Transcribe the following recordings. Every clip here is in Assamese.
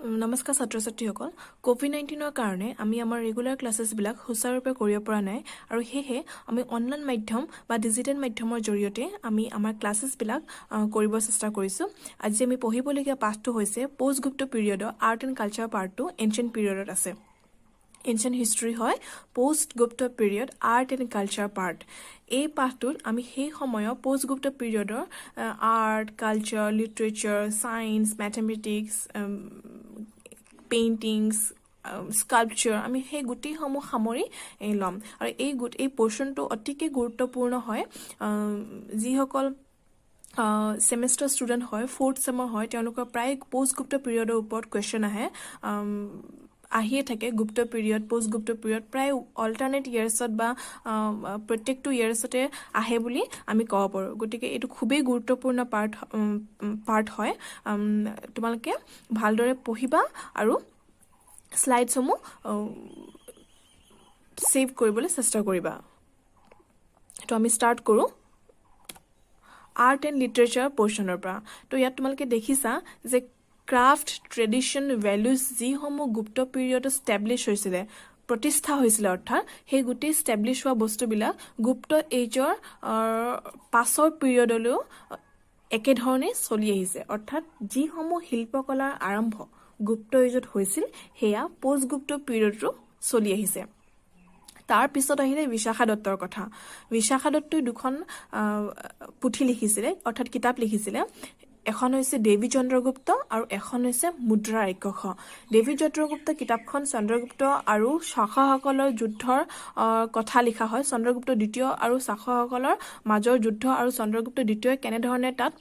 নমস্কাৰ ছাত্ৰ-ছাত্ৰীসকল কোভিড-19 কাৰণে আমি আমাৰ ৰেগুলাৰ ক্লাছেছবিলাক সুচাৰুৰূপে কৰিব পৰা নাই আৰু সেয়েহে আমি অনলাইন মাধ্যম বা ডিজিটেল মাধ্যমৰ জৰিয়তে আমি আমাৰ ক্লাছেছবিলাক কৰিব চেষ্টা কৰিছোঁ। আজি আমি পঢ়িবলগীয়া পাঠটো হৈছে পোষ্টগুপ্ত পিৰিয়ডৰ আৰ্ট এণ্ড কালচাৰ পাৰ্টটো এনচিয়েণ্ট পিৰিয়ডত আছে। এনচিয়েণ্ট হিষ্ট্ৰী হয় পোষ্টগুপ্ত period art and culture part. এই পাঠটোত আমি সেই সময়ৰ পোষ্টগুপ্ত পিৰিয়ডৰ art, culture, literature, science, mathematics, paintings, sculpture আমি সেই গোটেইসমূহ সামৰি ল'ম আৰু এই পৰ্চনটো অতিকৈ গুৰুত্বপূৰ্ণ হয়। যিসকল ছেমেষ্টাৰ ষ্টুডেণ্ট হয়, 4th ছেমৰ হয়, তেওঁলোকৰ প্ৰায় পোষ্টগুপ্ত পিৰিয়ডৰ ওপৰত কুৱেশ্যন আহিয়ে থাকে। গুপ্ত পিৰিয়ড, পোষ্টগুপ্ত পিৰিয়ড প্ৰায় অল্টাৰনেট ইয়াৰ্ছত বা প্ৰত্যেকটো ইয়াৰ্ছতে আহে বুলি আমি ক'ব পাৰোঁ। গতিকে এইটো খুবেই গুৰুত্বপূৰ্ণ পাৰ্ট হয়। তোমালোকে ভালদৰে পঢ়িবা আৰু শ্লাইডছসমূহ ছেভ কৰিবলৈ চেষ্টা কৰিবা। তো আমি ষ্টাৰ্ট কৰোঁ আৰ্ট এণ্ড লিটাৰেচাৰ পৰ্চনৰ পৰা। তো ইয়াত তোমালোকে দেখিছা যে ক্ৰাফ্ট, ট্ৰেডিশ্যন, ভেলুজ যিসমূহ গুপ্ত পিৰিয়ডত ষ্টেব্লিছ হৈছিলে, প্ৰতিষ্ঠা হৈছিলে, অৰ্থাৎ সেই গোটেই ষ্টেব্লিছ হোৱা বস্তুবিলাক গুপ্ত এইজৰ পাছৰ পিৰিয়ডলৈও একেধৰণে চলি আহিছে। অৰ্থাৎ যিসমূহ শিল্পকলাৰ আৰম্ভ গুপ্ত এইজত হৈছিল সেয়া পোষ্টগুপ্ত পিৰিয়ডতো চলি আহিছে। তাৰ পিছত আহিলে বিশাখা দত্তৰ কথা। বিশাখা দত্তই দুখন পুথি লিখিছিলে, অৰ্থাৎ কিতাপ লিখিছিলে। এখন হৈছে দেৱী চন্দ্ৰগুপ্ত আৰু এখন হৈছে মুদ্ৰা ৰাক্ষস। দেৱী চন্দ্ৰগুপ্ত কিতাপখন চন্দ্ৰগুপ্ত আৰু শাসকসকলৰ যুদ্ধৰ কথা লিখা হয়। চন্দ্ৰগুপ্ত দ্বিতীয় আৰু শাসকসকলৰ মাজৰ যুদ্ধ আৰু চন্দ্ৰগুপ্ত দ্বিতীয় কেনেধৰণে তাত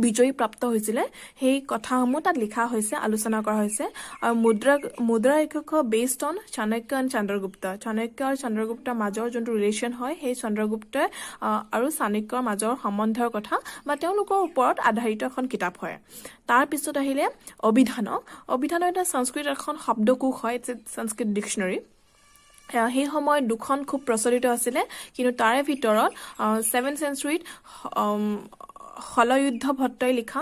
বিজয়ী প্ৰাপ্ত হৈছিলে সেই কথাসমূহ তাত লিখা হৈছে, আলোচনা কৰা হৈছে। আৰু মুদ্ৰা ৰাক্ষস based on Chanakya and Chandragupta. Chanakya আৰু চন্দ্ৰগুপ্তৰ মাজৰ যোনটো ৰিলেশ্যন হয় সেই চন্দ্ৰগুপ্ত আৰু চাণক্যৰ মাজৰ সম্বন্ধৰ কথা বা তেওঁলোকৰ ওপৰত আধাৰিত এখন কিতাপ হয়। তাৰপিছত আহিলে অভিধান। অভিধান এটা সংস্কৃত এখন শব্দকোষ হয়, সংস্কৃত ডিকশ্যনেৰী। সেই সময়ত দুখন খুব প্ৰচলিত আছিলে, কিন্তু তাৰে ভিতৰত 7th চেঞ্চুৰীত শলযুদ্ধ ভট্টই লিখা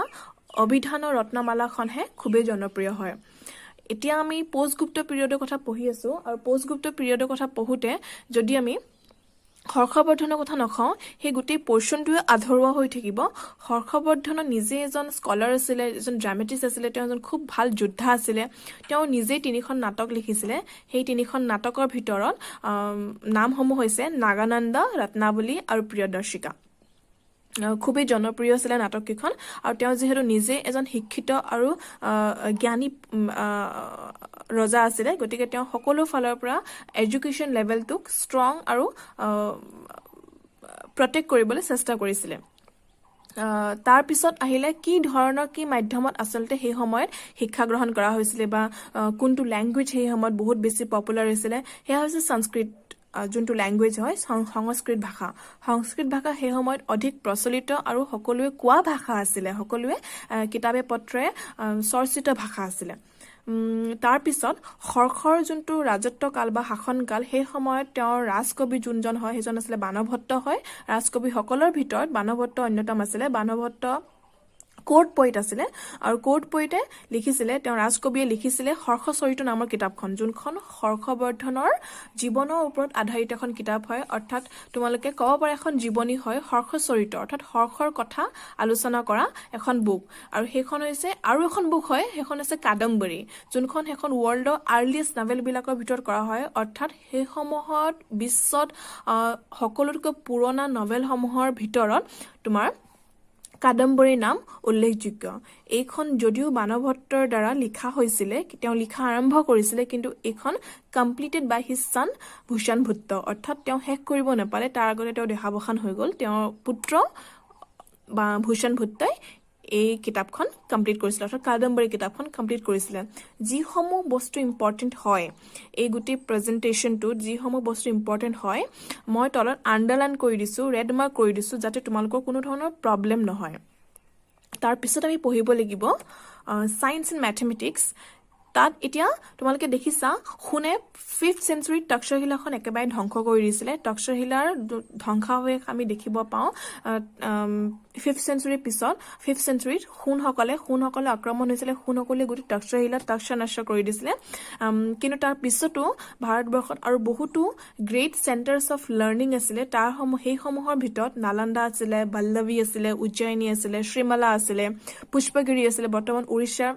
অভিধানৰ ৰত্নমালাখনহে খুবেই জনপ্ৰিয় হয়। এতিয়া আমি পোষ্টগুপ্ত পিৰিয়ডৰ কথা পঢ়ি আছোঁ আৰু পোষ্টগুপ্ত পিৰিয়ডৰ কথা পঢ়োঁতে যদি আমি হৰ্ষবৰ্ধনৰ কথা নকওঁ, সেই গোটেই পৰ্চনটোৱে আধৰুৱা হৈ থাকিব। হৰ্ষবৰ্ধন নিজে এজন স্কলাৰ আছিলে, এজন ড্ৰামেটিষ্ট আছিলে, তেওঁ এজন খুব ভাল যোদ্ধা আছিলে। তেওঁ নিজেই 3খন নাটক লিখিছিলে। সেই 3খন নাটকৰ ভিতৰত নামসমূহ হৈছে নাগানন্দ, ৰত্নাৱলী আৰু প্ৰিয়দৰ্শিকা। খুবেই জনপ্ৰিয় আছিলে নাটককেইখন আৰু তেওঁ যিহেতু নিজে এজন শিক্ষিত আৰু জ্ঞানী ৰজা আছিলে, গতিকে তেওঁ সকলো ফালৰ পৰা এডুকেশ্যন লেভেলটোক ষ্ট্ৰং আৰু প্ৰটেক্ট কৰিবলৈ চেষ্টা কৰিছিলে। তাৰপিছত আহিলে কি ধৰণৰ কি মাধ্যমত আচলতে সেই সময়ত শিক্ষা গ্ৰহণ কৰা হৈছিলে বা কোনটো লেংগুৱেজ সেই সময়ত বহুত বেছি পপুলাৰ হৈছিলে, সেয়া হৈছে সংস্কৃত। যোনটো লেংগুৱেজ হয় সংস্কৃত ভাষা। সংস্কৃত ভাষা সেই সময়ত অধিক প্ৰচলিত আৰু সকলোৱে কোৱা ভাষা আছিলে, সকলোৱে কিতাপে পত্ৰে চৰ্চিত ভাষা আছিলে। তাৰপিছত হৰ্ষৰ যোনটো ৰাজত্বকাল বা শাসনকাল, সেই সময়ত তেওঁৰ ৰাজকবি যোনজন হয় সেইজন আছিলে বাণভট্ট হয়। ৰাজকবিসকলৰ ভিতৰত বাণভট্ট অন্যতম আছিলে। বাণভট্ট কোৰ্ট পইট আছিলে আৰু কোৰ্ট পইটে লিখিছিলে, তেওঁ ৰাজকবিয়ে লিখিছিলে হৰ্ষচৰিত নামৰ কিতাপখন, যোনখন হৰ্ষবৰ্ধনৰ জীৱনৰ ওপৰত আধাৰিত এখন কিতাপ হয়। অৰ্থাৎ তোমালোকে ক'ব পাৰা এখন জীৱনী হয় হৰ্ষচৰিত, অৰ্থাৎ হৰ্ষৰ কথা আলোচনা কৰা এখন বুক। আৰু সেইখন হৈছে আৰু এখন বুক হয়, সেইখন হৈছে কাদম্বৰী, যোনখন সেইখন ৱৰ্ল্ডৰ আৰ্লিয়েষ্ট নভেলবিলাকৰ ভিতৰত কৰা হয়। অৰ্থাৎ সেই সমূহত বিশ্বত সকলোতকৈ পুৰণা নভেলসমূহৰ ভিতৰত তোমাৰ কাদম্বৰীৰ নাম উল্লেখযোগ্য। এইখন যদিও বাণভট্টৰ দ্বাৰা লিখা হৈছিলে, তেওঁ লিখা আৰম্ভ কৰিছিলে, কিন্তু এইখন কমপ্লিটেড বাই হিজ ছান ভূষণ ভুত্ত। অৰ্থাৎ তেওঁ শেষ কৰিব নাপালে, তাৰ আগতে তেওঁ দেহাৱসান হৈ গ'ল। তেওঁৰ পুত্ৰ বা ভূষণ ভুত্তই এই কিতাপখন কমপ্লিট কৰিছিলে, অৰ্থাৎ কাদম্বৰী কিতাপখন কমপ্লিট কৰিছিলে। যিসমূহ বস্তু ইম্পৰ্টেণ্ট হয় এই গোটেই প্ৰেজেণ্টেশ্যনটোত, যিসমূহ বস্তু ইম্পৰ্টেণ্ট হয় মই তলত আণ্ডাৰলাইন কৰি দিছোঁ, ৰেড মাৰ্ক কৰি দিছোঁ, যাতে তোমালোকৰ কোনো ধৰণৰ প্ৰব্লেম নহয়। তাৰপিছত আমি পঢ়িব লাগিব ছায়েন্স এণ্ড মেথমেটিক্স। তাত এতিয়া তোমালোকে দেখিছা শুনে 5th centuryত তক্ষশিলাখন একেবাৰে ধ্বংস কৰি দিছিলে তক্ষশিলাৰ ধ্বংসাৱশেষ আমি দেখিব পাওঁ 5th century পিছত 5th centuryত শুনসকলে আক্ৰমণ হৈছিলে শুনসকলে গোটেই তক্ষশিলা তক্ষনষ্ট কৰি দিছিলে কিন্তু তাৰ পিছতো ভাৰতবৰ্ষত আৰু বহুতো গ্ৰেট চেণ্টাৰ্ছ অফ লাৰ্নিং আছিলে সেইসমূহৰ ভিতৰত নালন্দা আছিলে বল্লভী আছিলে উজ্জয়িনী আছিলে শ্ৰীমালা আছিলে পুষ্পগিৰি আছিলে বৰ্তমান উৰিষ্যাৰ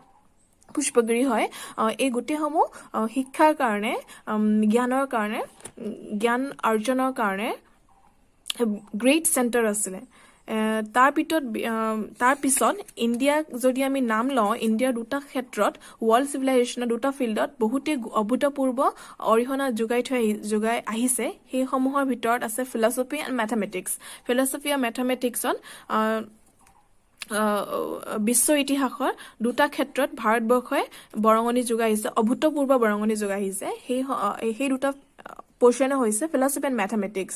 পুষ্পগিৰি হয় এই গোটেইসমূহ শিক্ষাৰ কাৰণে জ্ঞানৰ কাৰণে জ্ঞান অৰ্জনৰ কাৰণে গ্ৰেট চেণ্টাৰ আছিলে তাৰ পিছত ইণ্ডিয়াক যদি আমি নাম লওঁ ইণ্ডিয়াৰ দুটা ক্ষেত্ৰত ৱৰ্ল্ড চিভিলাইজেশ্যনৰ দুটা ফিল্ডত বহুতেই অভূতপূৰ্ব অৰিহণা যোগাই আহিছে সেইসমূহৰ ভিতৰত আছে ফিলচফি এণ্ড মেথামেটিক্স ফিলচফি আৰু মেথামেটিক্সত বিশ্ব ইতিহাসৰ দুটা ক্ষেত্ৰত ভাৰতবৰ্ষই বৰঙণি যোগাই আহিছে অভূতপূৰ্ব বৰঙণি যোগাই আহিছে সেই দুটা পোৰ্চন হৈছে philosophy and mathematics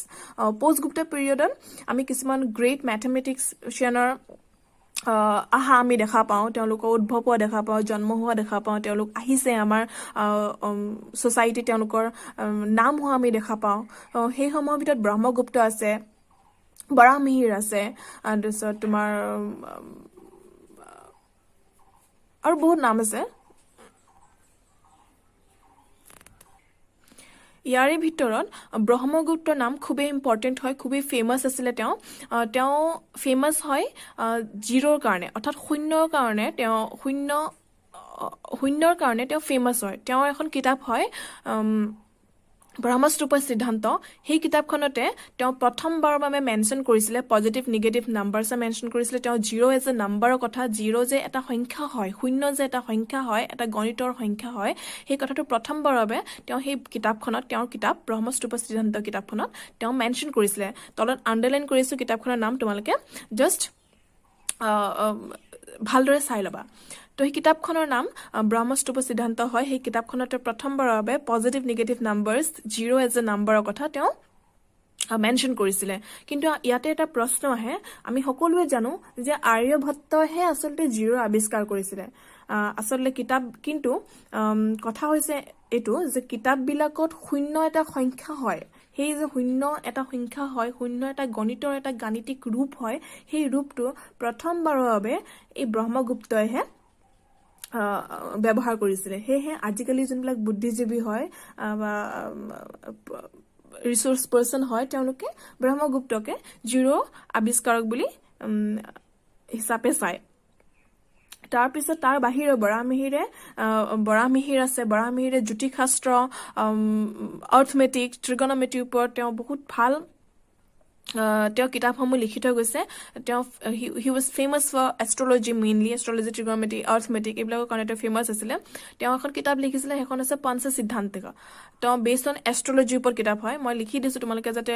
post Gupta পিৰিয়ডত আমি কিছুমান গ্ৰেট মেথামেটিক্সিয়ানৰ আহা আমি দেখা পাওঁ তেওঁলোকৰ উদ্ভৱ হোৱা দেখা পাওঁ জন্ম হোৱা দেখা পাওঁ তেওঁলোক আহিছে আমাৰ ছ'চাইটি তেওঁলোকৰ নাম হোৱা আমি দেখা পাওঁ সেই সময়ৰ ভিতৰত ব্ৰহ্মগুপ্ত আছে বৰাহমিহিৰ আছে তাৰপিছত তোমাৰ আৰু বহুত নাম আছে ইয়াৰে ভিতৰত ব্ৰহ্মগুপ্তৰ নাম খুবেই ইম্পৰ্টেণ্ট হয় খুবেই ফেমাছ আছিলে তেওঁ ফেমাছ হয় জিৰ'ৰ কাৰণে অৰ্থাৎ শূন্যৰ কাৰণে তেওঁ ফেমাছ হয় তেওঁৰ এখন কিতাপ হয় ব্ৰহ্মস্তূপৰ সিদ্ধান্ত সেই কিতাপখনতে তেওঁ প্ৰথমবাৰৰ বাবে মেনশ্যন কৰিছিলে পজিটিভ নিগেটিভ নাম্বাৰছ মেনশ্যন কৰিছিলে তেওঁ জিৰ' এজ এ নাম্বাৰৰ কথা জিৰ' যে এটা সংখ্যা হয় শূন্য যে এটা সংখ্যা হয় এটা গণিতৰ সংখ্যা হয় সেই কথাটো প্ৰথমবাৰৰ বাবে তেওঁ সেই কিতাপখনত তেওঁৰ কিতাপ ব্ৰহ্মস্তূপৰ সিদ্ধান্ত কিতাপখনত তেওঁ মেনশ্যন কৰিছিলে তলত আণ্ডাৰলাইন কৰিছোঁ কিতাপখনৰ নাম তোমালোকে জাষ্ট ভালদৰে চাই ল'বা তো সেই কিতাপখনৰ নাম ব্ৰহ্মস্তূপৰ সিদ্ধান্ত হয় সেই কিতাপখনতে প্ৰথমবাৰৰ বাবে positive negative numbers zero' as a নাম্বাৰৰ কথা তেওঁ মেনশ্যন কৰিছিলে কিন্তু ইয়াতে এটা প্ৰশ্ন আহে আমি সকলোৱে জানো যে আৰ্যভট্টহে আচলতে জিৰ'ৰ আৱিষ্কাৰ কৰিছিলে আচলতে কিতাপ কিন্তু কথা হৈছে এইটো যে কিতাপবিলাকত শূন্য এটা সংখ্যা হয় সেই যে শূন্য এটা সংখ্যা হয় শূন্য এটা গণিতৰ এটা গাণিতিক ৰূপ হয় সেই ৰূপটো প্ৰথমবাৰৰ বাবে এই ব্ৰহ্মগুপ্তইহে ব্যৱহাৰ কৰিছিলে সেয়েহে আজিকালি যোনবিলাক বুদ্ধিজীৱী হয় বা ৰিচোৰ্চ পাৰ্চন হয় তেওঁলোকে ব্ৰহ্মগুপ্তকে জিৰ' আৱিষ্কাৰক বুলি হিচাপে চায় তাৰপিছত তাৰ বাহিৰে বৰাহমিহিৰ আছে বৰাহমিহিৰে জ্যোতিষশাস্ত্ৰ অৰ্থমেটিক ট্ৰিগনমেট্ৰিৰ ওপৰত তেওঁ বহুত ভাল তেওঁ কিতাপসমূহ লিখি থৈ গৈছে তেওঁ he was famous for astrology mainly astrology trigonometry arithmetic এইবিলাকৰ কাৰণে তেওঁ ফেমাছ আছিলে তেওঁ এখন কিতাপ লিখিছিলে সেইখন আছে পঞ্চ সিদ্ধান্তিকা তেওঁ বেছড অন এষ্ট্ৰলজিৰ ওপৰত কিতাপ হয় মই লিখি দিছোঁ তোমালোকে যাতে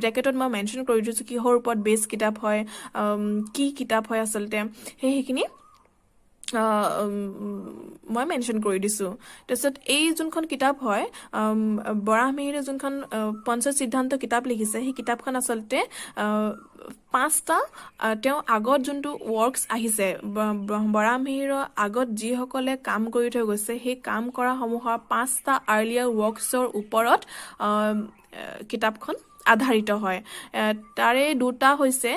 ব্ৰেকেটত মই মেনশ্যন কৰি দিছোঁ কিহৰ ওপৰত বেছ কিতাপ হয় কি কিতাপ হয় আচলতে সেইখিনি মই মেনশ্যন কৰি দিছোঁ তাৰপিছত এই যোনখন কিতাপ হয় বৰাহমিহিৰে যোনখন পঞ্চ সিদ্ধান্ত কিতাপ লিখিছে সেই কিতাপখন আচলতে 5টা তেওঁ আগত যোনটো ৱৰ্কছ আহিছে বৰাহমিহিৰৰ আগত যিসকলে কাম কৰি থৈ গৈছে সেই কাম কৰাসমূহৰ 5টা আৰ্লিয়াৰ ৱৰ্কছৰ ওপৰত কিতাপখন আধাৰিত হয় তাৰে দুটা হৈছে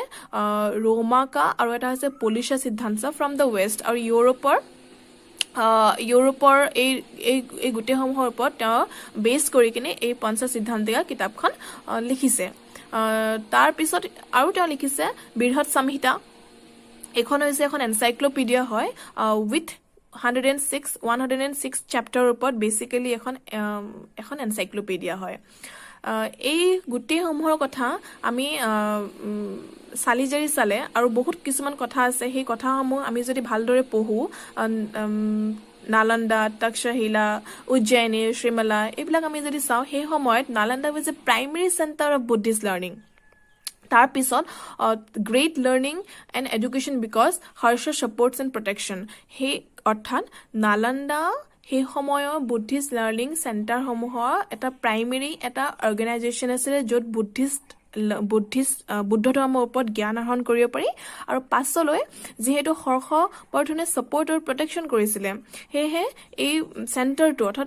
ৰোমাকা আৰু এটা হৈছে পলিচা সিদ্ধান্ত ফ্ৰম দ্য ৱেষ্ট আৰু ইউৰোপৰ এই গোটেইসমূহৰ ওপৰত তেওঁ বেছ কৰি কিনে এই পঞ্চ সিদ্ধান্তিকা কিতাপখন লিখিছে তাৰপিছত আৰু তেওঁ লিখিছে বৃহৎ সংহিতা এইখন হৈছে এখন এনচাইক্লোপিডিয়া হয় উইথ 106 চেপ্টাৰৰ ওপৰত বেচিকেলি এখন এনচাইক্লোপিডিয়া হয় এই গোটেইসমূহৰ কথা আমি চালি জাৰি চালে আৰু বহুত কিছুমান কথা আছে সেই কথাসমূহ আমি যদি ভালদৰে পঢ়োঁ নালন্দা তক্ষশিলা উজ্জয়িনী শ্ৰীমালা এইবিলাক আমি যদি চাওঁ সেই সময়ত Nalanda was a primary centre of Buddhist learning তাৰপিছত great learning and education because Harsha supports and protection সেই অৰ্থাৎ নালন্দা সেই সময়ৰ বুদ্ধিষ্ট লাৰ্ণিং চেণ্টাৰসমূহৰ এটা প্ৰাইমেৰী এটা অৰ্গেনাইজেশ্যন আছিলে য'ত বুদ্ধিষ্ট বুদ্ধ ধৰ্মৰ ওপৰত জ্ঞান আহৰণ কৰিব পাৰি আৰু পাছলৈ যিহেতু হৰ্ষবৰ্ধনে ছাপোৰ্ট আৰু প্ৰটেকশ্যন কৰিছিলে সেয়েহে এই চেণ্টাৰটো অৰ্থাৎ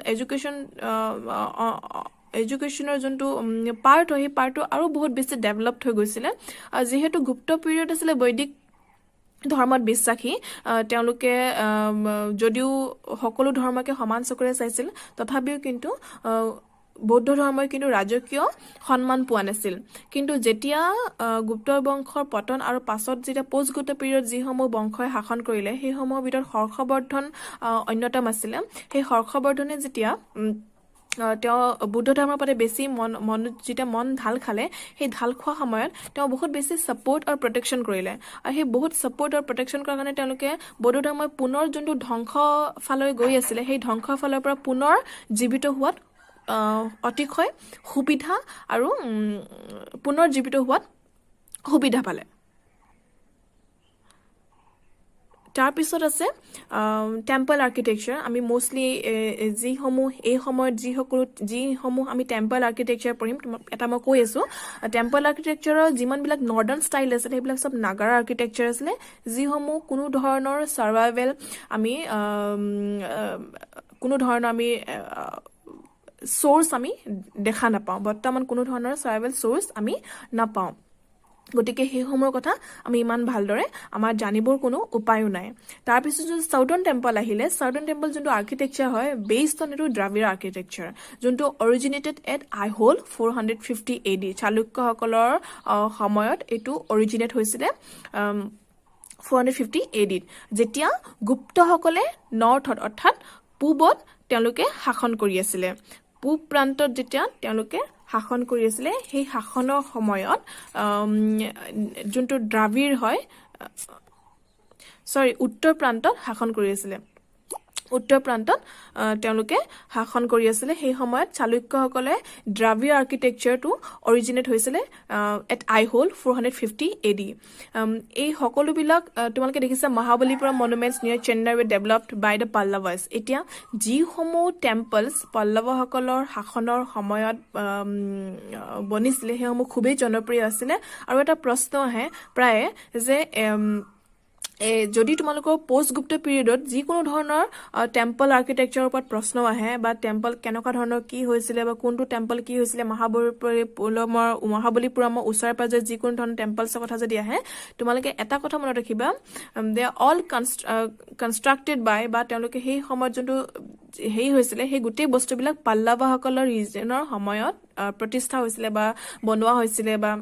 এডুকেশ্যনৰ যোনটো পাৰ্ট হয় সেই পাৰ্টটো আৰু বহুত বেছি ডেভেলপড হৈ গৈছিলে যিহেতু গুপ্ত পিৰিয়ড আছিলে বৈদিক ধৰ্মত বিশ্বাসী তেওঁলোকে যদিও সকলো ধৰ্মকে সমান চকুৰে চাইছিল তথাপিও কিন্তু বৌদ্ধ ধৰ্মই কিন্তু ৰাজকীয় সন্মান পোৱা নাছিল কিন্তু যেতিয়া গুপ্ত বংশৰ পতন আৰু পাছত যেতিয়া পোষ্ট গুপ্ত পিৰিয়ড যিসমূহ বংশই শাসন কৰিলে সেইসমূহৰ ভিতৰত হৰ্ষবৰ্ধন অন্যতম আছিলে সেই হৰ্ষবৰ্ধনে যেতিয়া তেওঁ বুদ্ধ ধৰ্মৰ প্ৰতি বেছি যেতিয়া মন ঢাল খালে সেই ঢাল খোৱা সময়ত তেওঁ বহুত বেছি ছাপোৰ্ট আৰু প্ৰটেকশ্যন কৰিলে আৰু সেই বহুত ছাপোৰ্ট আৰু প্ৰটেকশ্যন কৰাৰ কাৰণে তেওঁলোকে বৌদ্ধ ধৰ্মই পুনৰ যোনটো ধ্বংস ফাললৈ গৈ আছিলে সেই ধ্বংসৰ ফালৰ পৰা পুনৰ জীৱিত হোৱাত অতিশয় সুবিধা আৰু পুনৰ জীৱিত হোৱাত সুবিধা পালে তাৰপিছত আছে টেম্পল আৰ্কিটেক্সাৰ আমি মোষ্টলি যিসমূহ এই সময়ত যিসমূহ আমি টেম্পল আৰ্কিটেক্সাৰ পঢ়িম এটা মই কৈ আছোঁ টেম্পল আৰ্কিটেক্সাৰৰ যিমানবিলাক নৰ্ডাৰ্ণ ষ্টাইল আছিলে সেইবিলাক চব নাগাৰ আৰ্কিটেক্সাৰ আছিলে যিসমূহ কোনো ধৰণৰ ছাৰ্ভাইভেল আমি সোৰ্স আমি দেখা নাপাওঁ বৰ্তমান কোনো ধৰণৰ ছাৰ্ভাইভেল সোৰ্স আমি নাপাওঁ গতিকে সেই সময়ৰ কথা আমি ইমান ভালদৰে আমাৰ জানিবৰ কোনো উপায়ো নাই তাৰপিছত যদি সাউদাৰ্ণ টেম্পল আহিলে সাউদাৰ্ণ টেম্পল যোনটো আৰ্কিটেক্সাৰ হয় বেছড অন এইটো দ্ৰাবিড় আৰ্কিটেক্সাৰ যোনটো অৰিজিনেটেড এট আইহোল 450 AD চালুক্যসকলৰ সময়ত এইটো অৰিজিনেট হৈছিলে 450 AD যেতিয়া গুপ্তসকলে নৰ্থত অৰ্থাৎ পূবত তেওঁলোকে শাসন কৰি আছিলে পূব প্ৰান্তত যেতিয়া তেওঁলোকে শাসন কৰি আছিলে সেই শাসনৰ সময়ত যোনটো দ্ৰাবিড় হয় উত্তৰ প্ৰান্তত শাসন কৰি আছিলে উত্তৰ প্ৰান্তত তেওঁলোকে শাসন কৰি আছিলে সেই সময়ত চালুক্যসকলে দ্ৰাবিড় আৰ্কিটেক্সাৰটো অৰিজিনেট হৈছিলে এট আইহোল 450 AD এই সকলোবিলাক তোমালোকে দেখিছা মহাবলীপুৰম মনুমেণ্টছ নিয়াৰ চেন্নাই ৱে ডেভেলপড বাই দ্য পাল্লাৱাছ এতিয়া যিসমূহ টেম্পলছ পল্লৱসকলৰ শাসনৰ সময়ত বনিছিলে সেইসমূহ খুবেই জনপ্ৰিয় আছিলে আৰু এটা প্ৰশ্ন আহে প্ৰায়ে যে যদি তোমালোকৰ পোষ্ট গুপ্ত পিৰিয়ডত যিকোনো ধৰণৰ টেম্পল আৰ্কিটেক্সাৰৰ ওপৰত প্ৰশ্ন আহে বা টেম্পল কেনেকুৱা ধৰণৰ কি হৈছিলে বা কোনটো টেম্পল কি হৈছিলে মহাবলীপুৰমৰ ওচৰে পাজৰে যিকোনো ধৰণৰ টেম্পলছৰ কথা যদি আহে তোমালোকে এটা কথা মনত ৰাখিবা দে অল কনষ্ট্ৰাক্টেড বাই বা তেওঁলোকে সেই সময়ত যোনটো হেৰি হৈছিলে সেই গোটেই বস্তুবিলাক পাল্লাৱাসকলৰ ৰিজনৰ সময়ত প্ৰতিষ্ঠা হৈছিলে বা বনোৱা হৈছিলে বা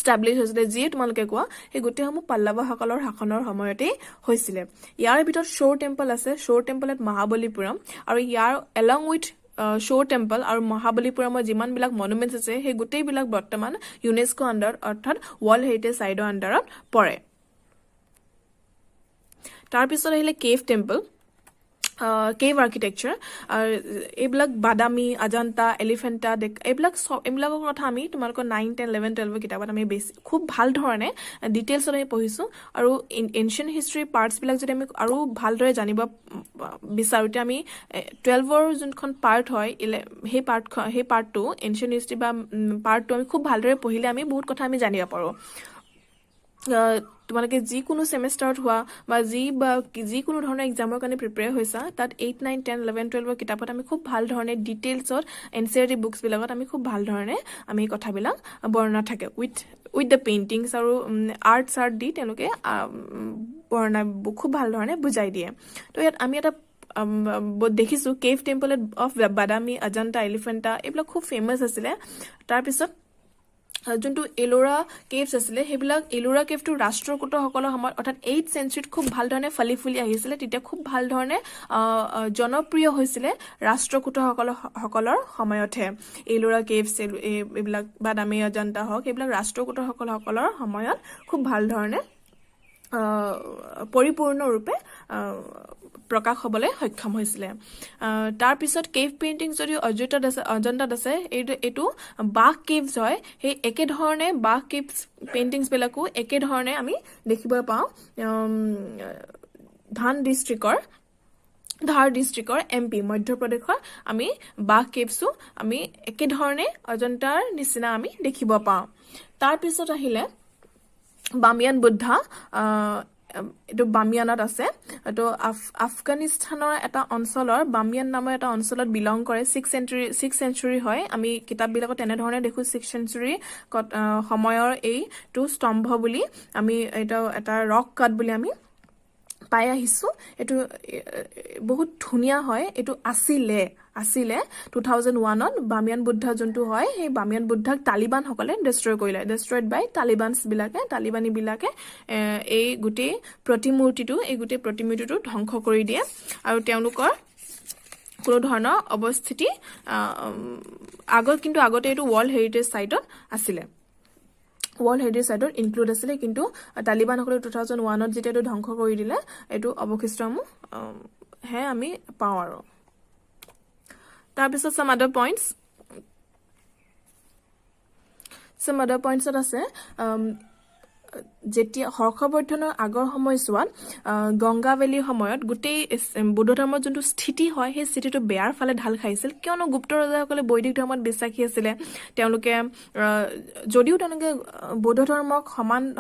ষ্টাব্লিছ হৈছিলে যিয়ে তোমালোকে কোৱা সেই গোটেইসমূহ পাল্লাৱাসকলৰ শাসনৰ সময়তেই হৈছিলে ইয়াৰ ভিতৰত শ্বৰ টেম্পল আছে শ্বৰ টেম্পল এট মহাবলীপুৰম আৰু ইয়াৰ এলং উইথ শ্বৰ টেম্পল আৰু মহাবলীপুৰমৰ যিমানবিলাক মনুমেণ্টছ আছে সেই গোটেইবিলাক বৰ্তমান ইউনেস্কো আণ্ডাৰত অৰ্থাৎ ৱৰ্ল্ড হেৰিটেজ চাইটৰ আণ্ডাৰত পৰে তাৰপিছত আহিলে কেভ টেম্পল কেভ আৰ্কিটেক্সাৰ এইবিলাক বাদামী অজন্তা এলিফেণ্টা এইবিলাকৰ কথা আমি তোমালোকৰ 9, 10, 11, 12 কিতাপত আমি খুব ভাল ধৰণে ডিটেইলছত আমি পঢ়িছোঁ আৰু এনচিয়েণ্ট হিষ্ট্ৰীৰ পাৰ্টছবিলাক যদি আমি আৰু ভালদৰে জানিব বিচাৰোঁ এতিয়া আমি 12ৰ যোনখন পাৰ্ট হয় সেই পাৰ্টটো এনচিয়েণ্ট হিষ্ট্ৰী বা পাৰ্টটো আমি খুব ভালদৰে পঢ়িলে আমি বহুত কথা আমি জানিব পাৰোঁ তোমালোকে যিকোনো সেমেষ্টাৰত হোৱা বা যিকোনো ধৰণৰ এক্সামৰ কাৰণে প্ৰিপেয়াৰ হৈছা তাত 8, 9, 10, 11, 12 কিতাপত আমি খুব ভাল ধৰণে ডিটেইলছত এনচিইআৰটি বুকছবিলাকত আমি খুব ভাল ধৰণে আমি কথাবিলাক বৰ্ণনা থাকে উইথ দ্য পেইণ্টিংছ আৰু আৰ্ট দি তেওঁলোকে বৰ্ণনা খুব ভাল ধৰণে বুজাই দিয়ে তো ইয়াত আমি এটা দেখিছোঁ কেভ টেম্পল অফ বাদামী অজন্তা এলিফেণ্টা এইবিলাক খুব ফেমাছ আছিলে তাৰপিছত যোনটো এলোৰা কেভছ আছিলে সেইবিলাক এলোৰা কেভটো ৰাষ্ট্ৰকূটসকলৰ সময়ত অৰ্থাৎ 8th centuryত খুব ভাল ধৰণে ফালি ফুলি আহিছিলে তেতিয়া খুব ভাল ধৰণে জনপ্ৰিয় হৈছিলে ৰাষ্ট্ৰকূটসকলৰ সময়তহে এলোৰা কেভছ এইবিলাক বাদামী অজন্তা হওক এইবিলাক ৰাষ্ট্ৰকূটসকলৰ সময়ত খুব ভাল ধৰণে পৰিপূৰ্ণৰূপে প্ৰকাশ হ'বলৈ সক্ষম হৈছিলে তাৰপিছত কেভ পেইণ্টিং যদিও অজন্তাত আছে এইটো বাঘ কেভছ হয় সেই একেধৰণে বাঘ কেভছ পেইণ্টিংছবিলাকো একেধৰণে আমি দেখিবলৈ পাওঁ ধান ডিষ্ট্ৰিক্টৰ ধাৰ ডিষ্ট্ৰিক্টৰ MP মধ্যপ্ৰদেশৰ আমি বাঘ কেভছো আমি একেধৰণে অজন্তাৰ নিচিনা আমি দেখিব পাওঁ তাৰ পিছত আহিলে বামিয়ান বুদ্ধা এইটো বামিয়ানত আছে তো আফগানিস্তানৰ এটা অঞ্চলৰ বামিয়ান নামৰ এটা অঞ্চলত বিলং কৰে 6th century হয় আমি কিতাপবিলাকত তেনেধৰণে দেখো 6th century সময়ৰ এইটো স্তম্ভ বুলি আমি এটা ৰক কাট বুলি আমি পাই আহিছো এটো বহুত ধুনিয়া হয় এটো আছিলে 2001ত বামিয়ান বুদ্ধা যোনটো হয় সেই বামিয়ান বুদ্ধাক তালিবান সকলে ডিস্ট্ৰয়েড বাই তালিবানী বিলাকে এই গুটেই প্ৰতিমূৰ্তিটো ধ্বংস কৰি দিয়ে আৰু তেওঁলোকৰ কোনো ধৰণৰ অৱস্থিতি আগতে এটো ওয়াৰ্ল্ড হেৰিটেজ সাইটত আছিলে ওয়াৰ্ল্ড হেৰিটেজ সাইটত ইনক্লুড আছিলে কিন্তু তালিবানসকলে 2001ত যেতিয়া এটো ধ্বংস কৰি দিলে এটো অৱশিষ্টসমূহ হে আমি পাওঁ আৰু তাৰ পিছত some other points আছে যেতিয়া হৰ্ষবৰ্ধনৰ আগৰ সময়ছোৱাত গংগা ভেলীৰ সময়ত গোটেই বৌদ্ধ ধৰ্মৰ যোনটো স্থিতি হয় সেই স্থিতিটো বেয়াৰ ফালে ঢাল খাইছিল কিয়নো গুপ্ত ৰজাসকলে বৈদিক ধৰ্মত বিশ্বাসী আছিলে তেওঁলোকে যদিও তেওঁলোকে বৌদ্ধ ধৰ্মক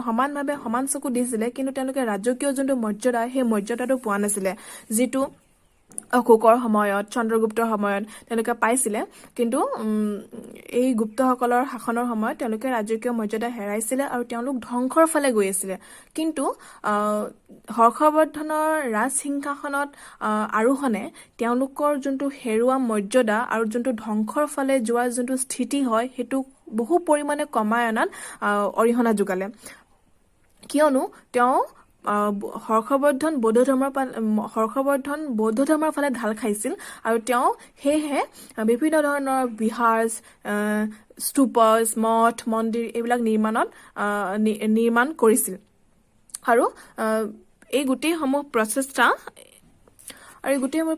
সমানভাৱে সমান চকু দিছিলে কিন্তু তেওঁলোকে ৰাজকীয় যোনটো মৰ্যাদা সেই মৰ্যাদাটো পোৱা নাছিলে যিটো অশোকৰ সময়ত চন্দ্ৰগুপ্তৰ সময়ত তেওঁলোকে পাইছিলে কিন্তু এই গুপ্তসকলৰ শাসনৰ সময়ত তেওঁলোকে ৰাজকীয় মৰ্যাদা হেৰাইছিলে আৰু তেওঁলোক ধ্বংসৰ ফালে গৈ আছিল কিন্তু হৰ্ষবৰ্ধনৰ ৰাজসিংহাসনত আৰোহণে তেওঁলোকৰ যোনটো হেৰুৱা মৰ্যাদা আৰু যোনটো ধ্বংসৰ ফালে যোৱা যোনটো স্থিতি হয় সেইটো বহু পৰিমাণে কমাই আনাত অৰিহণা যোগালে কিয়নো তেওঁ হৰ্ষবৰ্ধন বৌদ্ধ ধৰ্মৰ ফালে ঢাল খাইছিল আৰু তেওঁ হেহে বিভিন্ন ধৰণৰ বিহাৰ স্তূপস মঠ মন্দিৰ এইবিলাক নিৰ্মাণ কৰিছিল আৰু এই গোটেই সমূহ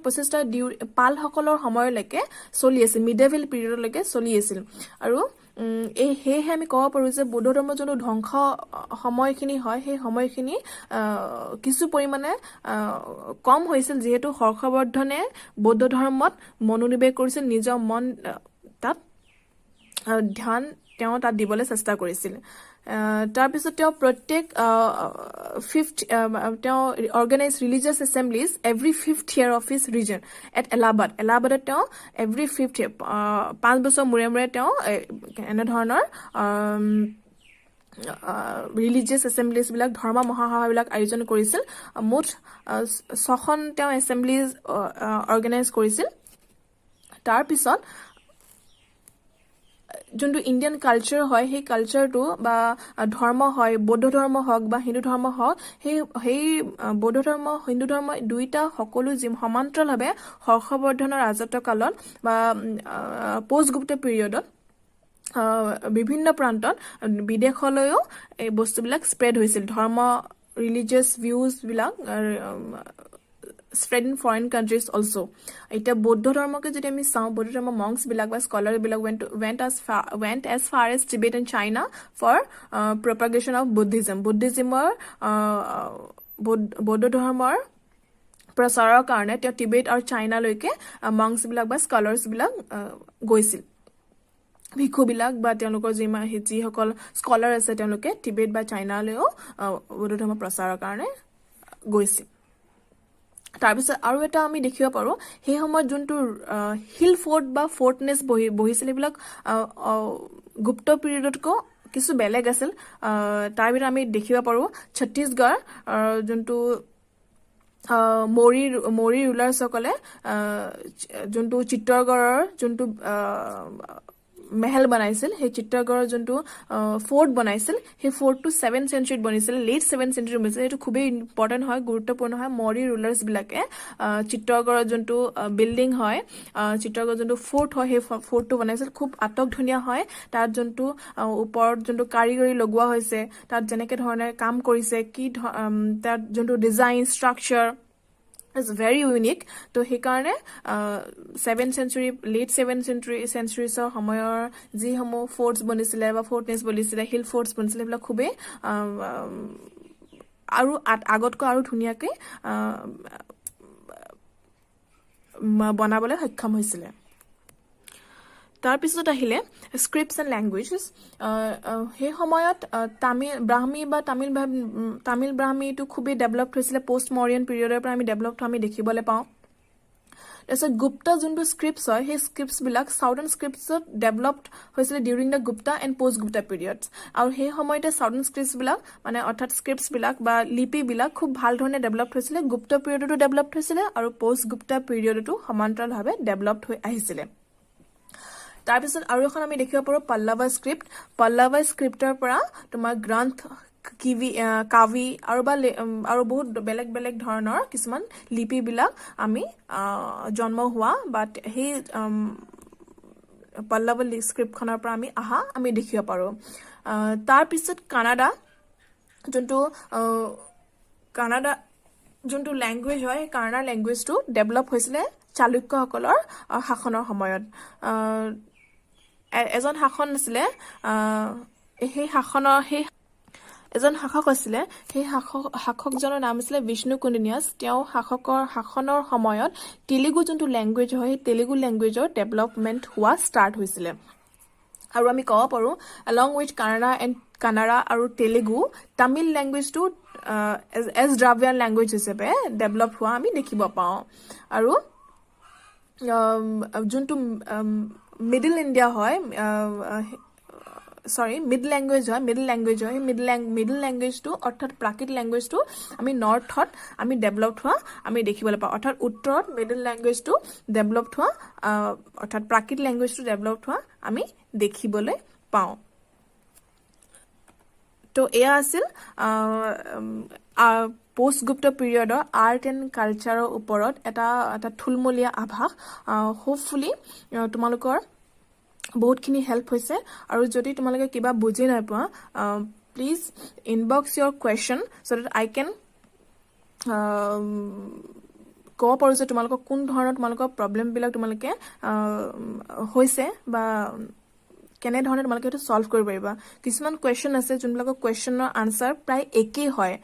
প্ৰচেষ্টা পালসকলৰ সময়লৈকে চলি আছিল মিডেভেল পিৰিয়ডলৈকে চলি আছিল আৰু হেহে আমি ক'ব পাৰো যে বৌদ্ধ ধৰ্মৰ যোনটো ধ্বংস সময়খিনি হয় সেই সময়খিনি কিছু পৰিমাণে কম হৈছিল যেহেতু হৰ্ষবৰ্ধনে বৌদ্ধ ধৰ্মত মনোনিৱেশ কৰিছিল নিজৰ মন তাত ধ্যান তেওঁ তাত দিবলৈ চেষ্টা কৰিছিল তাৰ পিছত তেওঁ প্ৰত্যেক তেওঁ organise religious assemblies every 5th year of his region at এলাহাবাদত তেওঁ এভৰি 5th year 5 বছৰ মূৰে তেওঁ এনে ধৰণৰ ৰিলিজিয়াছ এছেম্বলিজ বিলাক ধৰ্ম মহাসভা বিলাক আয়োজন কৰিছিল মুঠ 6খন তেওঁ এছেম্বলিজ অৰ্গানাইজ কৰিছিল তাৰ পিছত যোনটো ইণ্ডিয়ান কালচাৰ হয় সেই কালচাৰটো বা ধৰ্ম হয় বৌদ্ধ ধৰ্ম হওক বা হিন্দু ধৰ্ম হওক সেই বৌদ্ধ ধৰ্ম হিন্দু ধৰ্ম দুইটা সকলো সমান্তৰালভাৱে হৰ্ষবৰ্ধনৰ ৰাজত্ব কালত বা পোষ্ট গুপ্ত পিৰিয়ডত বিভিন্ন প্ৰান্তত বিদেশলৈও এই বস্তুবিলাক স্প্ৰেড হৈছিল ধৰ্ম ৰিলিজিয়াছ ভিউজ বিলাক spread in foreign countries also. Ita Buddha dharma ke jodi ami saw Buddha dharma monks bilak ba scholar bilak went as far as Tibet and China for propagation of Buddhism. Buddhism Buddha dharma prasarar karone te Tibet or China loike monks bilak ba scholars bilak goisil. ভিক্ষু বিলাক বা তেওঁলোকৰ যি সকল স্কলাৰ আছে তেওঁলোকে টিবেট বা চাইনালৈও বৌদ্ধ ধৰ্ম প্ৰচাৰৰ কাৰণে গৈছিল তাৰপিছত আৰু এটা আমি দেখিব পাৰো সেই সময়ত যোনটো হিল ফৰ্ট বা ফৰ্টনেস বহিছিল এইবিলাক গুপ্ত পিৰিয়ডতকো কিছু বেলেগ আছিল তাৰ ভিতৰত আমি দেখিব পাৰো ছত্তীশগড় যোনটো মৌৰী ৰুলাৰ্ছ সকলে যোনটো চিত্তৰগড়ৰ যোনটো महल बनाइছিল হে চিত্তৰগড়ৰ যোনটো ফৰ্ট बनाइছিল হে ফৰ্টটো 7th century বনিছিল লেট 7th century বনিছিল এটো খুবই ইম্পৰ্টেন্ট হয় গুৰুত্বপূৰ্ণ হয় মৌৰী ৰুলাৰ্ছ বিলাকে চিত্তৰগড়ৰ যোনটো বিল্ডিং হয় চিত্তৰগড়ৰ যোনটো ফৰ্ট হয় হে ফৰ্টটো बनाइছিল খুব আটক ধুনিয়া হয় তাৰ যোনটো ওপৰত যোনটো কাৰিগৰী লগোৱা হৈছে তাত জেনেকে ধৰণে কাম কৰিছে কি তাৰ যোনটো design structure is very unique to hekarne 7th century late 7th century so homoyor ji homo forts bonisile ba fortness bonisile hill forts bonisile bla khube aru agot ko aru dhunia ke বনাবলৈ সক্ষম হৈছিলে তাৰপিছত আহিলে স্ক্ৰিপ্টছ এণ্ড লেংগুৱেজেছ সেই সময়ত ব্ৰাহ্মী বা তামিল ব্ৰাহ্মীটো খুবেই ডেভেলপ হৈছিলে পষ্ট মৰিয়ান পিৰিয়ডৰ পৰা আমি ডেভেলপ হোৱা আমি দেখিবলৈ পাওঁ তাৰপিছত গুপ্তা যোনটো স্ক্ৰিপ্টছ হয় সেই স্ক্ৰিপ্টছবিলাক চাউদাৰ্ণ স্ক্ৰিপ্টছত ডেভেলপড হৈছিলে during the Gupta and post Gupta periods আৰু সেই সময়তে চাউদাৰ্ণ স্ক্ৰিপ্টছবিলাক মানে অৰ্থাৎ স্ক্ৰিপ্টছবিলাক বা লিপিবিলাক খুব ভাল ধৰণে ডেভেলপ হৈছিলে গুপ্তা পিৰিয়ডতো ডেভেলপ হৈছিলে আৰু পষ্ট গুপ্তা পিৰিয়ডতো সমান্তৰালভাৱে ডেভেলপ হৈ আহিছিলে তাৰপিছত আৰু এখন আমি দেখিব পাৰোঁ পল্লৱা স্ক্ৰিপ্টৰ পৰা তোমাৰ গ্ৰন্থ কাভি আৰু বহুত বেলেগ বেলেগ ধৰণৰ কিছুমান লিপিবিলাক আমি জন্ম হোৱা বা সেই পল্লৱা স্ক্ৰিপ্টখনৰ পৰা আমি দেখিব পাৰোঁ তাৰপিছত যোনটো লেংগুৱেজ হয় সেই কানাডা লেংগুৱেজটো ডেভেলপ হৈছিলে চালুক্যসকলৰ শাসনৰ সময়ত এজন শাসন আছিলে এজন শাসক আছিলে সেই শাসকজনৰ নাম আছিলে বিষ্ণু কুণ্ডিনিয়াছ তেওঁ শাসনৰ সময়ত তেলেগু যোনটো লেংগুৱেজ হয় সেই তেলেগু লেংগুৱেজৰ ডেভেলপমেণ্ট হোৱা ষ্টাৰ্ট হৈছিলে আৰু আমি ক'ব পাৰোঁ along with কানাড়া আৰু তেলেগু তামিল লেংগুৱেজটো এজ দ্ৰাবিড়িয়ান লেংগুৱেজ হিচাপে ডেভেলপ হোৱা আমি দেখিব পাওঁ আৰু যোনটো মিডল ইণ্ডিয়া হয় মিডল লেংগুৱেজটো অৰ্থাৎ প্ৰাকৃত লেংগুৱেজটো আমি নৰ্থত আমি ডেভেলপ হোৱা আমি দেখিবলৈ পাওঁ অৰ্থাৎ উত্তৰত মিডল লেংগুৱেজটো ডেভেলপ হোৱা অৰ্থাৎ প্ৰাকৃত লেংগুৱেজটো ডেভেলপ হোৱা আমি দেখিবলৈ পাওঁ তো এয়া আছিল পষ্ট গুপ্ত পিৰিয়ডৰ আৰ্ট এণ্ড কালচাৰৰ ওপৰত এটা থুলমূলীয়া আভাস হোপফুলি তোমালোকৰ বহুতখিনি হেল্প হৈছে আৰু যদি তোমালোকে কিবা বুজি নাই পোৱা please inbox your question so' that I can ক'ব পাৰোঁ যে তোমালোকক কোন ধৰণৰ তোমালোকৰ প্ৰব্লেমবিলাক তোমালোকে হৈছে বা কেনেধৰণে তোমালোকে সেইটো ছল্ভ কৰিব পাৰিবা কিছুমান কুৱেশ্যন আছে যোনবিলাকৰ কুৱেশ্যনৰ আনচাৰ প্ৰায় একেই হয়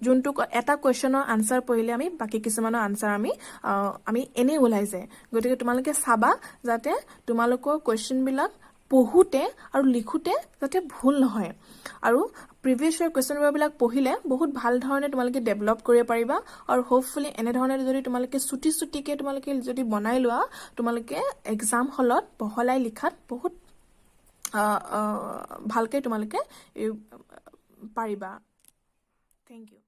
যোনটো এটা কুৱেশ্যনৰ আনচাৰ পঢ়িলে আমি বাকী কিছুমানৰ আনচাৰ আমি এনেই ওলাই যায় গতিকে তোমালোকে চাবা যাতে তোমালোকৰ কুৱেশ্যনবিলাক পঢ়োঁতে আৰু লিখোঁতে যাতে ভুল নহয় আৰু প্ৰিভিয়াছ ইয়াৰ কুৱেশ্যন পেপাৰবিলাক পঢ়িলে বহুত ভাল ধৰণে তোমালোকে ডেভেলপ কৰিব পাৰিবা আৰু হোপফুলি এনেধৰণে যদি তোমালোকে চুটিকৈ তোমালোকে যদি বনাই লোৱা তোমালোকে এক্সাম হলত বহলাই লিখাত বহুত ভালকৈ তোমালোকে পাৰিবা থেংক ইউ